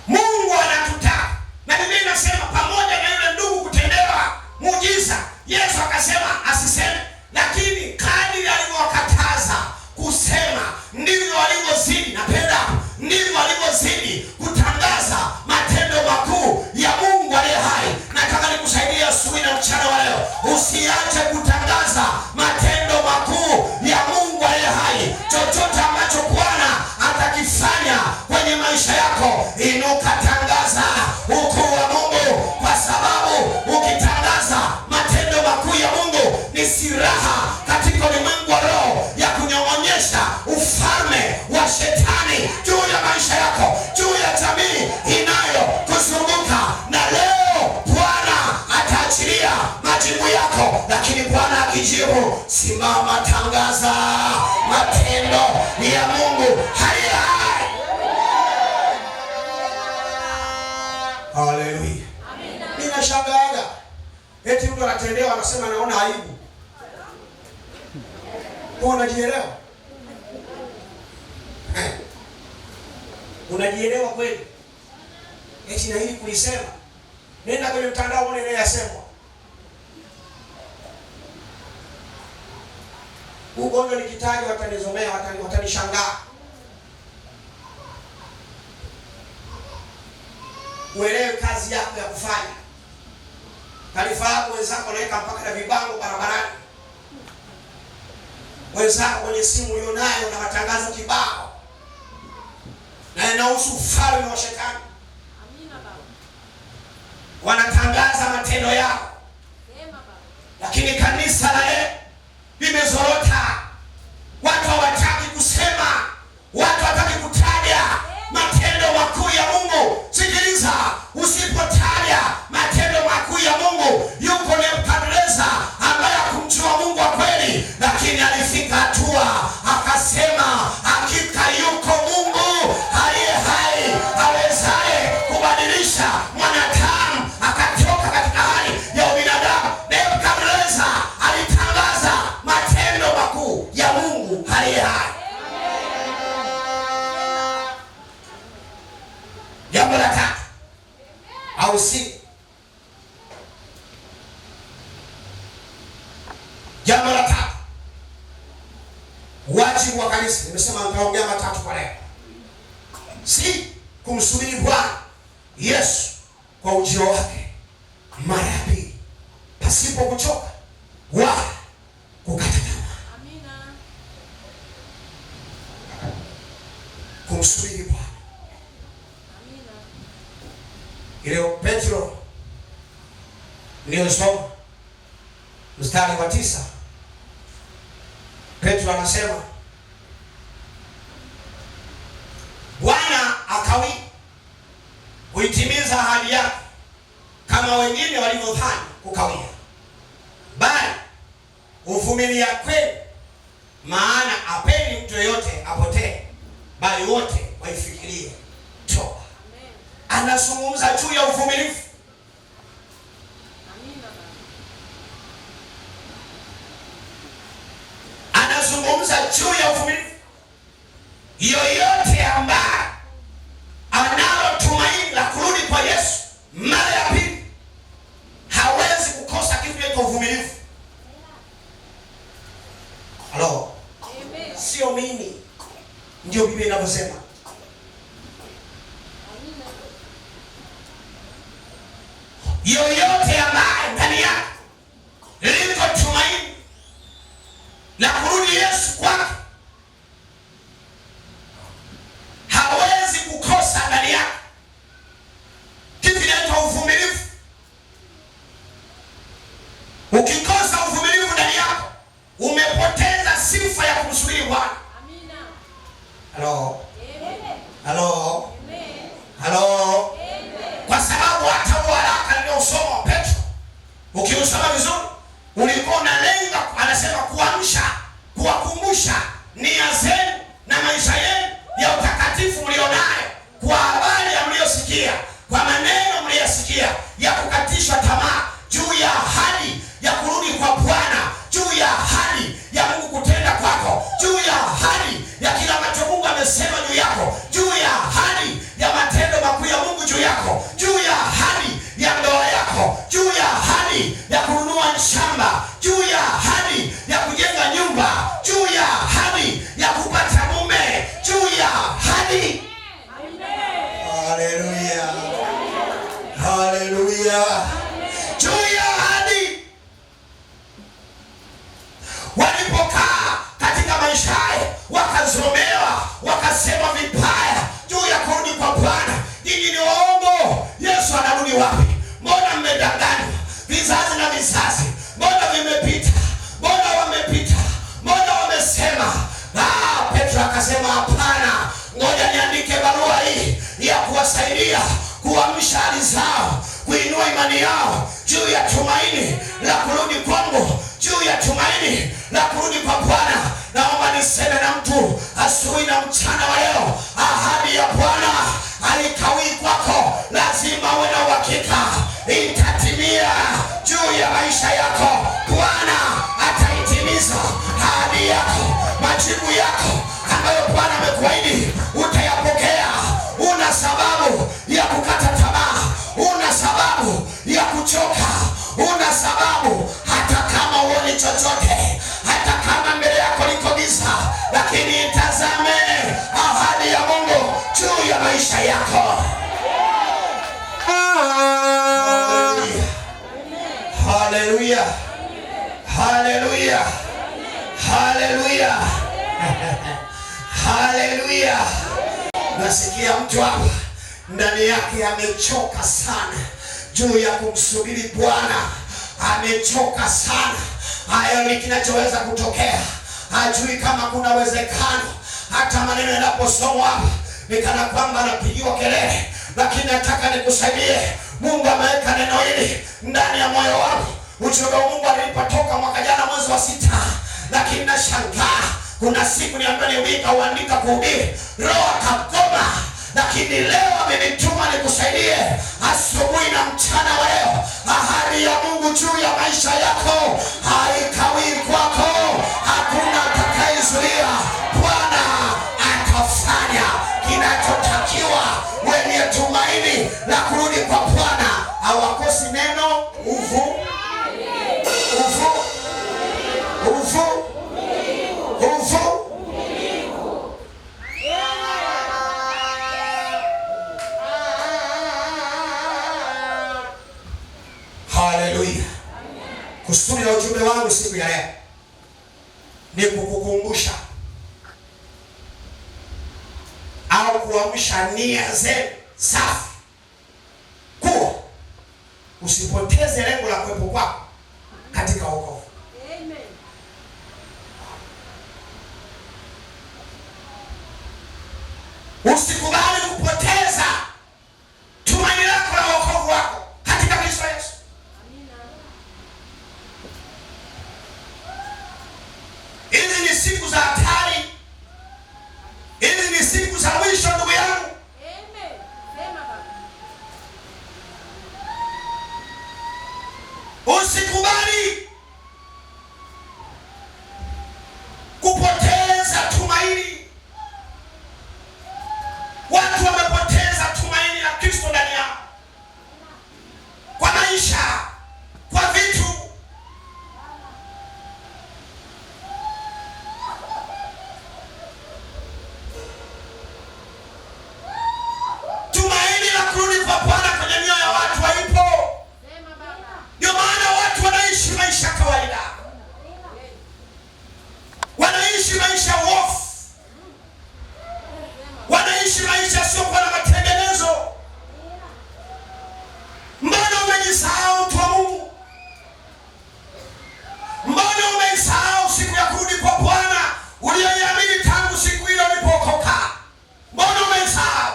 Mungu anatutaka, na Biblia inasema pamoja na yule ndugu kutendewa muujiza, Yesu akasema asiseme, lakini kadiri alivyowakataza kusema ndivyo walivyozidi. Napenda ndivyo walivyozidi kutangaza matendo makuu ya Mungu aliye hai. Nataka nikusaidia asubuhi na mchana wa leo, usiache kutangaza matendo makuu ya Mungu aliye hai. Chochote ambacho Bwana atakifanya kwenye maisha yako, inuka, tangaza ukuu wa Mungu, kwa sababu ukitangaza matendo makuu ya Mungu ni silaha katika ulimwengu wa roho ya kunyong'onyesha ufalme wa shetani juu ya maisha yako, juu ya jamii inayokuzunguka. Na leo Bwana ataachilia majibu yako, lakini Bwana akijibu, simama, tangaza matendo ya Mungu aliye hai. Haleluya. Ninashangaaga eti mtu anatendewa anasema naona aibu. Unajielewa? Unajielewa kweli? Eti na hili kulisema. Nenda kwenye mtandao uone nini yasemwa. Ugonjwa nikitaji watanizomea, watanishangaa. Uelewe kazi yako ya kufanya. Taarifa yako wenzako wanaweka mpaka na vibango barabarani. Wenzako kwenye simu ulionayo na matangazo kibao, na inahusu ufalme wa shetani. Wanatangaza matendo yao, lakini kanisa la limezorota. Watu hawataki kusema, watu hawataki kutaja matendo makuu ya Mungu. Sikiliza, usipotaja matendo makuu ya Mungu, yuko Nebukadneza ambaye hakumjua Mungu wa kweli, lakini alifika hatua akasema, hakika yuko Mungu aliye hai awezaye kubadilisha mwanadamu akatoka katika hali ya ubinadamu. Nebukadneza alitangaza matendo makuu ya Mungu aliye hai. Jambo la tatu, au si jambo la tatu, wajibu wa kanisa. Nimesema nitaongea matatu kwa leo. Si kumsubiri Bwana Yesu kwa ujio wake mara ya pili pasipo kuchoka wala kukata tamaa. Amina. Kumsubiri Bwana. Amina. Ile Petro ni tuliyosoma mstari wa 9, Petro anasema Bwana akawi kuitimiza ahadi yake kama wengine walivyodhani kukawia, bali uvumilia kweli, maana apendi mtu yeyote apotee, bali wote waifikirie toba. Anazungumza juu ya uvumilivu. Anazungumza juu ya uvumilivu. Yoyote ambaye analo tumaini la kurudi kwa Yesu mara ya pili hawezi kukosa kitu cha uvumilivu. Halo. Amen. Sio mimi. Ndio Biblia inavyosema. Yoyote ambaye ndani yake liko tumaini la kurudi Yesu kwake hawezi kukosa ndani yake kitu kinaitwa uvumilivu. Ukikosa uvumilivu ndani yako, umepoteza sifa ya kumsubiri Bwana. Amina. Halo. Halo. Halo. Kwa sababu hata waraka niliosoma Petro, ukiusoma vizuri, ulikuwa unalenga, anasema kuamsha, kuwakumbusha nia zenu na maisha yenu ya utakatifu mlionayo, kwa habari ya mliosikia, kwa maneno mliyosikia ya kukatishwa tamaa, juu ya ahadi ya kurudi kwa Bwana, juu ya ahadi ya Mungu kutenda kwako, juu ya ahadi ya kila ambacho Mungu amesema juu yako, juu ya ahadi ya matendo makuu ya Mungu juu yako, juu ya ahadi ya ndoa yako, juu ya ahadi ya kununua shamba, juu ya ahadi ya kujenga nyumba, juu ya ahadi ya kupata mume, juu ya ahadi. Haleluya. Haleluya. Juu ya ahadi. Walipokaa katika maisha haya, wakazomewa, wakasema vibaya juu ya kurudi kwa Bwana. Nyinyi ni waongo. Yesu anarudi wapi? Mbona mmedanganywa? Vizazi na vizazi, mbona vimepita? Mbona wamepita? Mbona wamesema? Petro akasema hapana, ngoja niandike barua hii ya kuwasaidia kuamsha hali zao, kuinua imani yao juu ya tumaini la kurudi kwangu, juu ya tumaini la kurudi kwa Bwana. Naomba niseme na mtu asubuhi na mchana wa leo, ahadi ya Bwana haikawii kwako, lazima uwe na uhakika itatimia juu ya maisha yako. Bwana ataitimiza ahadi yako, majibu yako ambayo Bwana amekuahidi utayapokea. Una sababu ya kukata tamaa, una sababu ya kuchoka, una sababu hata kama uone chochote, hata kama mbele yako liko giza, lakini itazame ahadi ya Mungu juu ya maisha yako. Haleluya. Haleluya. Haleluya. Haleluya. Nasikia mtu hapa ndani yake amechoka sana juu ya kumsubiri Bwana. Amechoka sana. Hayo ni kinachoweza kutokea. Hajui kama kuna uwezekano. Hata maneno yanaposomwa hapa ni kana kwamba anapigiwa kelele, lakini nataka nikusaidie. Mungu ameweka neno hili ndani ya moyo wako. Ujumbe wa Mungu alipotoka mwaka jana mwezi wa 6, lakini nashangaa kuna siku niambiwa uandika kuhubiri, Roho akagoma, lakini leo amenituma nikusaidie asubuhi na mchana wa leo. Ahadi ya Mungu juu ya maisha yako haikawii kwako, hakuna atakayezuia. Bwana atafanya kinachotakiwa. Wenye tumaini la kurudi kwa Bwana hawakosi neno uvu. Haleluya. Kusudi la ujumbe wangu siku ya leo ni kukukumbusha au kuamsha nia zenu safi kuwa usipoteze lengo la kuwepo kwako katika wokovu. Amen. Usikubali kupoteza tumaini lako la wokovu wako katika Kristo Yesu. Amina. Hizi ni siku za hatari. Hizi ni siku za mwisho, ndugu yangu. Amen. Sema baba. Usikubali kupoteza tumaini. Watu wamepoteza tumaini la Kristo ndani yao, kwa maisha, kwa vitu. Tumaini la kurudi kwa Bwana kwenye mioyo ya watu haipo. Sema baba. Ndio maana watu wanaishi maisha kawaida, wanaishi maisha hofu, wanaishi maisha siokuwa na matengenezo. Mbona umejisahau mtu wa Mungu? Mbona umeisahau siku ya kurudi kwa Bwana uliyoiamini tangu siku ile ulipookoka? Mbona umeisahau?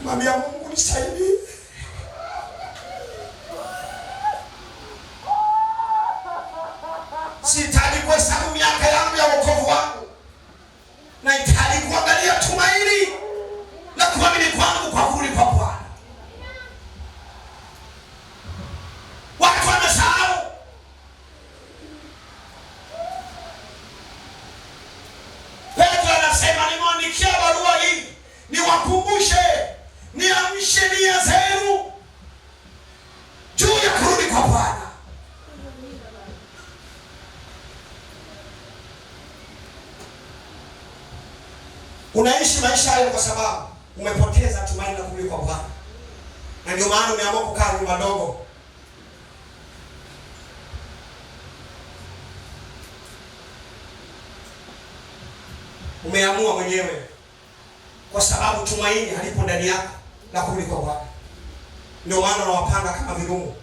Mwambia Mungu, nisaidie. Sihitaji kuhesabu miaka yangu ya wokovu wangu. Nahitaji kuangalia tumaini na kuamini kwangu kwa kurudi kwa Bwana. Watu wamesahau. Petro anasema, nimeandikia barua hii niwakumbushe, niamshe nia zenu juu ya kurudi kwa Bwana. Unaishi maisha hayo kwa sababu umepoteza tumaini la kurudi kwa Bwana, na ndio maana umeamua kukaa nyumba ndogo. Umeamua mwenyewe kwa sababu tumaini halipo ndani yako la kurudi kwa Bwana. Ndio maana unawapanga kama virumu.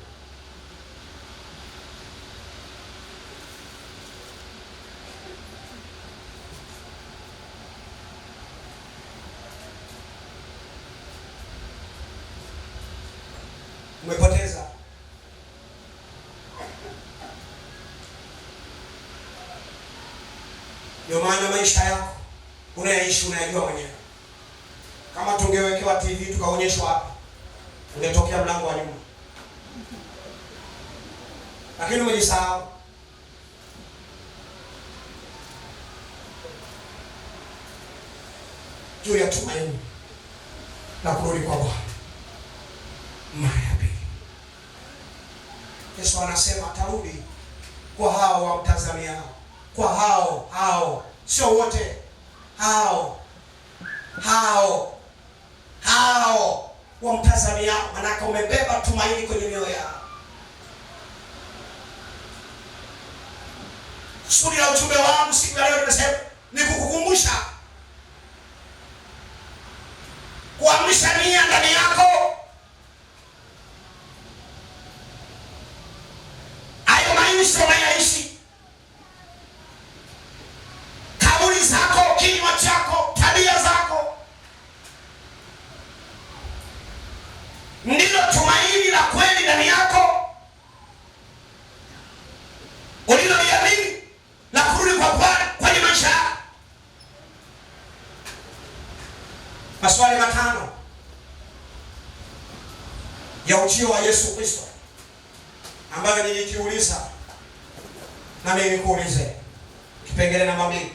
Umepoteza. Ndio maana maisha yako unayaishi unayajua mwenyewe. Kama tungewekewa TV tukaonyeshwa hapa, ungetokea mlango wa nyuma. Lakini umejisahau. Juu ya tumaini na kurudi kwa Bwana mara ya pili. Yesu anasema atarudi kwa hao wamtazamiao. Kwa hao, sio wote. Hao wamtazamiao, manaka umebeba tumaini kwenye mioyo yao. Kusudi la ujumbe wangu siku ya leo nimesema ni kukukumbusha, kuamsha nia ndani yako. Hayo maisha unayaishi, kauli zako, kinywa chako, tabia zako, ndilo tumaini la kweli ndani yako uliloliamini la kurudi kwa Bwana kwenye maisha yako. Maswali matano ya ujio wa Yesu Kristo ambayo nilikiuliza na mimi nikuulize. Kipengele namba 2.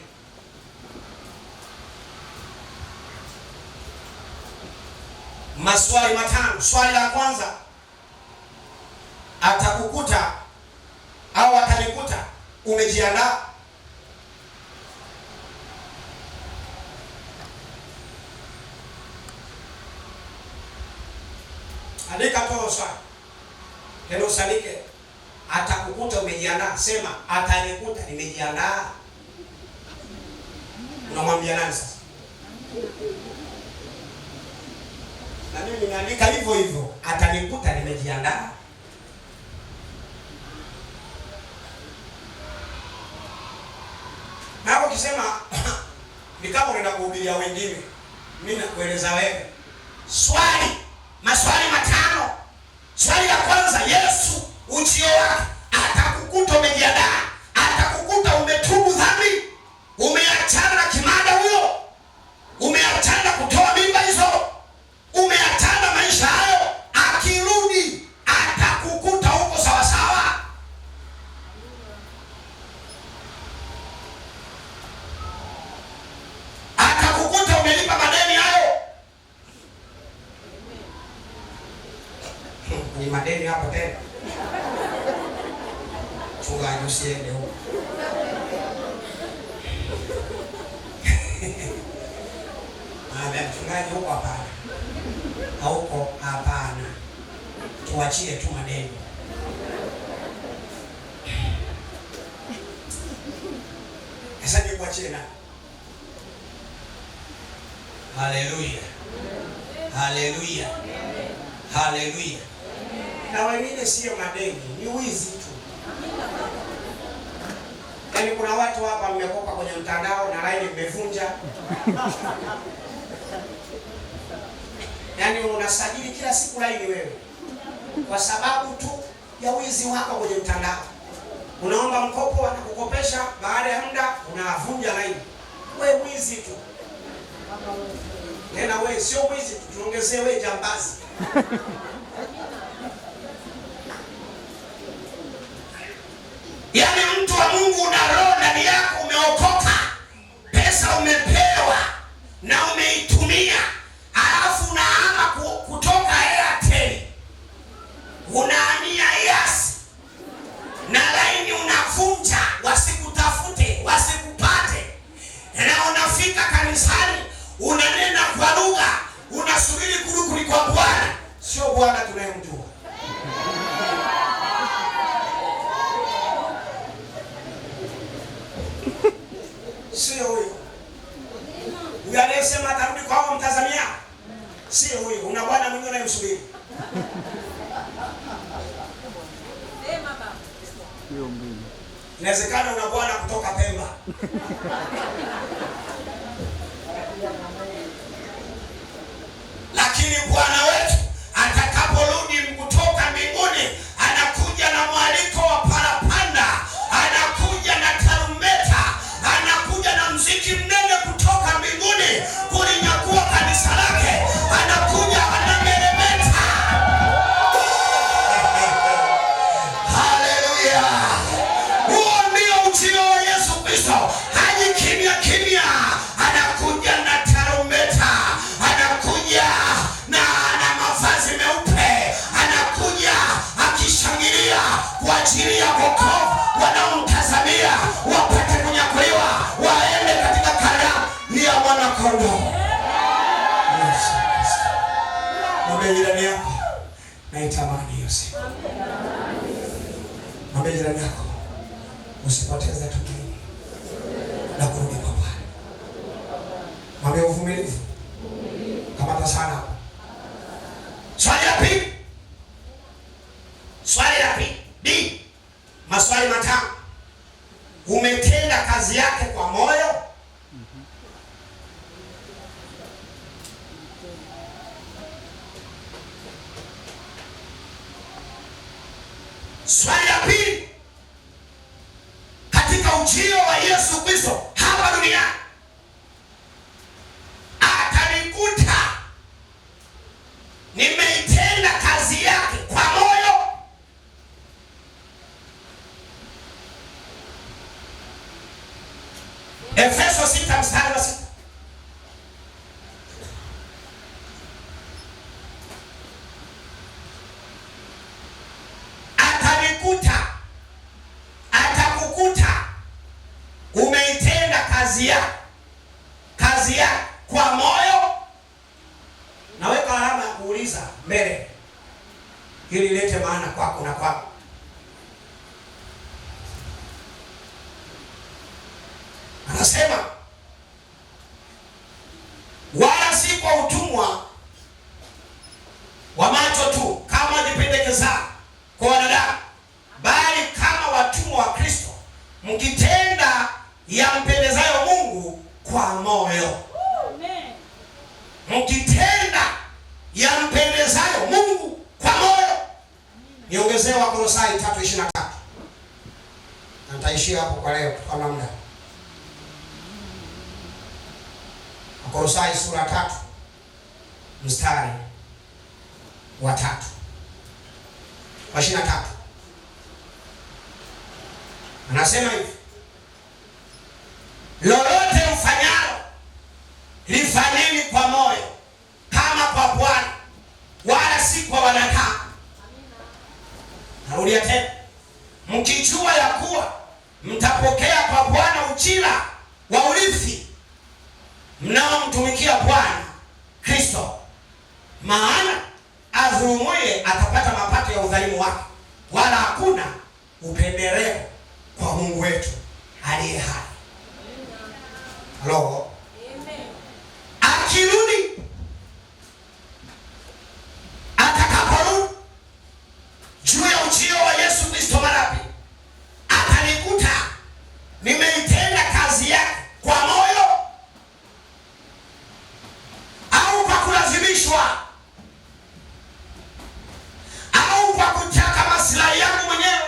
Maswali matano. Swali la kwanza, atakukuta au atanikuta umejiandaa? Andika tu swali. Neno usalike. atakukuta umejiandaa. Sema atanikuta nimejiandaa. Unamwambia nani sasa? Na mimi nimeandika hivyo hivyo, atanikuta nimejiandaa. Na hapo kisema ni kama unaenda kuhubiria wengine, mimi nakueleza wewe. Maswali matano. Swali la kwanza, Yesu ujio wake atakukuta umejiandaa. Atakukuta umetubu dhambi, umeachana na kimada huyo, umeachana kutoa mimba hizo, umeachana maisha hayo. Akirudi atakukuta huko sawa sawa. Atakukuta umelipa madeni hayo. Ni madeni hapo tena. Chungaji usiende huko. Mchungaji huko hapana. Huko hapana. Tuachie tu madeni. Sasa ni kuachie na. Haleluya. Haleluya. Haleluya. Na wengine sio madeni, ni wizi tu. Yaani kuna watu hapa mmekopa kwenye mtandao na line mmevunja. Yaani unasajili kila siku line wewe, kwa sababu tu ya wizi wako kwenye mtandao. Unaomba mkopo, anakukopesha, baada ya muda unavunja line. Wewe wizi tu. Tena wewe sio wizi tu, tuongezee wewe jambazi. Yaani mtu wa Mungu una roho ndani yako, umeokoka, pesa umepewa na umeitumia, alafu unaama kutoka Airtel unahamia Yas na laini unavunja, wasikutafute, wasikupate, na unafika kanisani unanena kwa lugha, unasubiri kurudi kwa Bwana. Sio Bwana tunayemjua. Sio huyo. Huyo anayesema atarudi kwao mtazamia. Sio huyo. Una Bwana mwingine unayemsubiri. Sema baba. Hiyo mbili. Inawezekana una Bwana kutoka Pemba. Lakini Bwana wetu atakaporudi kutoka mbinguni, anakuja na mwaliko wa parapanda, anakuja na tarumbeta, anakuja na mziki mnene kutoka mbinguni kulinyakua kanisa lake, anakuja anameremeta. Haleluya! Huo ndio ujio wa Yesu Kristo. Haji kimya kimya, anakuja na tarumbeta, anakuja na mavazi meupe, anakuja akishangilia kwa ajili ya wokovu wanaomtazamia wapate kunyakuliwa, waende katika karamu ya mwana kondoo. Yesu Kristo. Mwambie jirani yako, naitamani hiyo siku. Mwambie jirani yako, usipoteze tumaini na kurudi kwa Bwana. Mwambie uvumilivu. Kamata sana. Swali la pili. Swali la pili. D. Maswali matano. Umetenda kazi yake kwa moyo? Swali la pili. Katika ujio wa Yesu Kristo hapa duniani, atanikuta nimeitenda kazi yake kwa moyo? Efeso 6 mstari wa 6. Atakukuta umeitenda kazi ya kwa moyo. Naweka alama ya kuuliza mbele ili ilete maana kwako na kwako. anasema wala si kwa utumwa wa macho tu kama wajipendekeza kwa wanadamu, bali kama watumwa wa Kristo, mkitenda yampendezayo Mungu kwa moyo. Mkitenda yampendezayo Mungu kwa moyo. Niongezee Wakolosai 3:23. Na nitaishia hapo kwa leo kwa muda. Wakolosai sura 3 mstari wa 3 wa 23. Anasema hivi: lolote mfanyalo lifanyeni kwa moyo kama kwa Bwana wala si kwa wanadamu. Narudia tena, mkijua ya kuwa mtapokea kwa Bwana ujira wa urithi mnaomtumikia Bwana Kristo. Maana adhulumuye atapata mapato ya udhalimu wake, wala hakuna upendeleo kwa Mungu wetu aliye hai. Halo. Akirudi, atakaporudi juu ya ujio wa Yesu Kristo marapi, atanikuta nimeitenda kazi yake kwa moyo au kwa kulazimishwa au kwa kutaka maslahi yangu mwenyewe,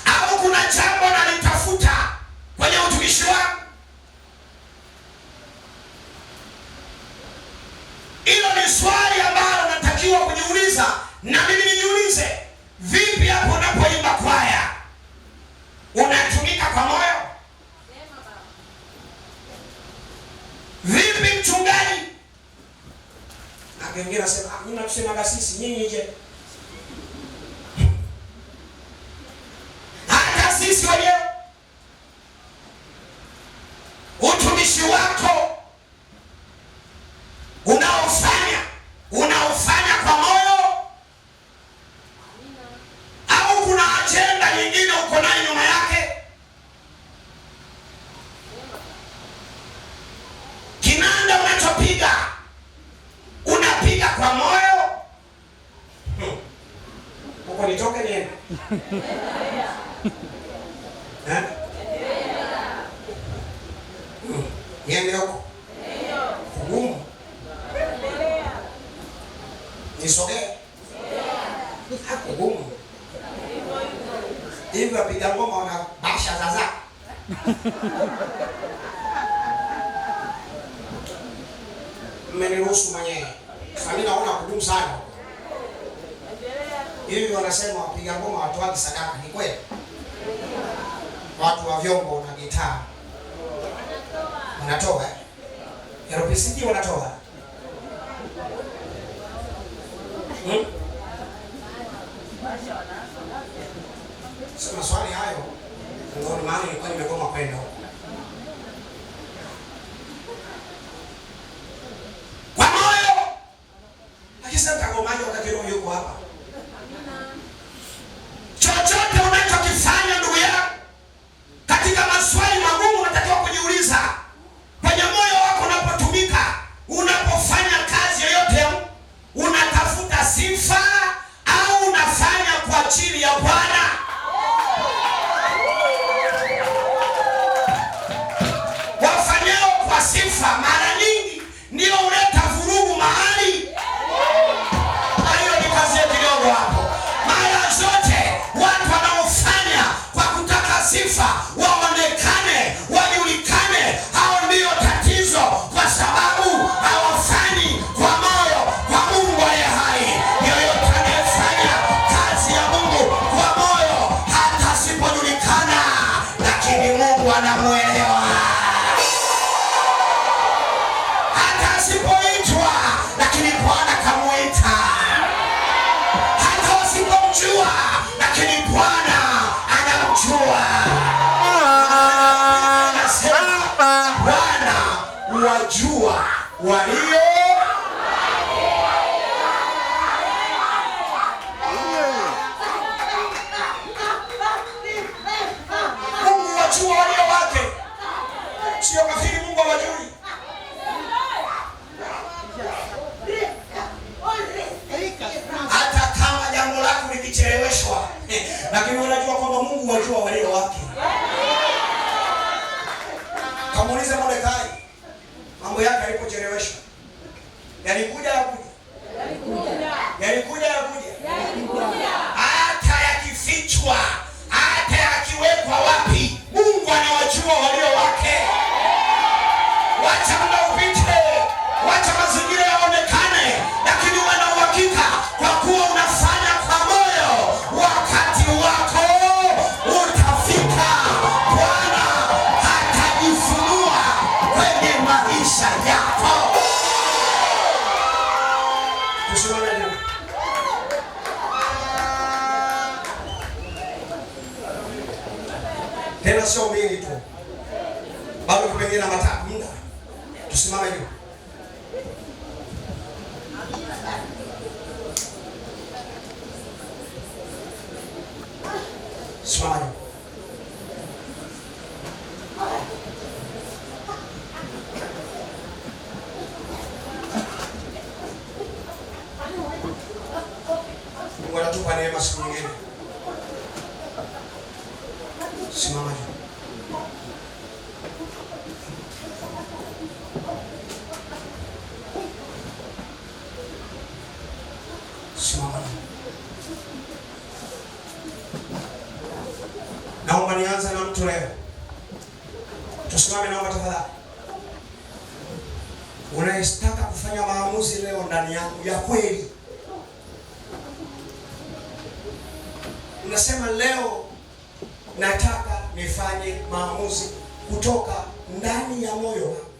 au kuna jambo nalitafuta kwenye utumishi wangu. Hilo ni swali ambalo natakiwa kujiuliza, na mimi nijiulize, vipi hapo unapoimba kwaya unatumika kwa moyo? Vipi mchungaji? Na wengine nasema nyinyi mnasema sisi nyinyi je? Hata sisi wenyewe utumishi wako unaofanya kwa moyo au kuna ajenda nyingine uko nayo nyuma yake? Kinanda unachopiga unapiga kwa moyo? Uko nitoke niende? Niende huko? Kugumu? Nisogee? Kugumu. Hivi wapiga ngoma wana basha zaza. Mmeniruhusu mwenyewe. Mimi naona kugumu sana. Hivi wanasema wapiga ngoma watoaji sadaka, ni kweli? Watu wa vyombo na gitaa wanatoa, RPCG wanatoa. Sasa maswali hayo ndio maana nilikuwa nimegoma kwenda kwa moyo. Akisema tagomaje wakati roho yuko hapa? Chochote unachokifanya ndugu yangu, katika maswali magumu unatakiwa kujiuliza kwenye moyo wako. Unapotumika, unapofanya kazi yoyote, unatafuta sifa au unafanya kwa ajili ya Bwana? Wafanyao kwa sifa mara nyingi ndio huleta vurugu mahali. Hiyo ni kazi ya kidogo hapo. Mara zote watu wanaofanya kwa kutaka sifa, waonekane, wajulikane, hao ndio tatizo, kwa sababu hawafanyi kwa moyo kwa Mungu aliye hai. Yeyote anayefanya kazi ya Mungu kwa moyo, hata asipojulikana, lakini Mungu anamuelewa. Hata asipoitwa, lakini Bwana kamuita. Hata wasipomjua, lakini Bwana anamjua. Bwana wajua walio Mungu anawajua walio wake. Sio kafiri Mungu hawajui. Hata kama jambo lako likicheleweshwa, lakini unajua kwamba Mungu wajua walio wake. Kamuulize Mordekai, mambo yake yalipocheleweshwa, yalikuja. Hata yakifichwa, hata yakiwekwa wapi, Mungu anawajua walio wake. Wacha muda upite, wacha mazingira yaonekane, lakini uwe na uhakika kwa kuwa unafanya kwa moyo, wakati wako utafika. Bwana atajifunua kwenye maisha yako. Tusimame leo. Tena sio mingi tu, bado kipengele namba 3 muda. Tusimame leo. Simama leo. Mungu anatupa neema siku nyingine. Simama juu. Simama juu. Naomba nianze na mtu leo. Tusimame naomba tafadhali. Unayestaka kufanya maamuzi leo ndani yangu ya kweli. Unasema leo nataka nifanye maamuzi kutoka ndani ya moyo wangu.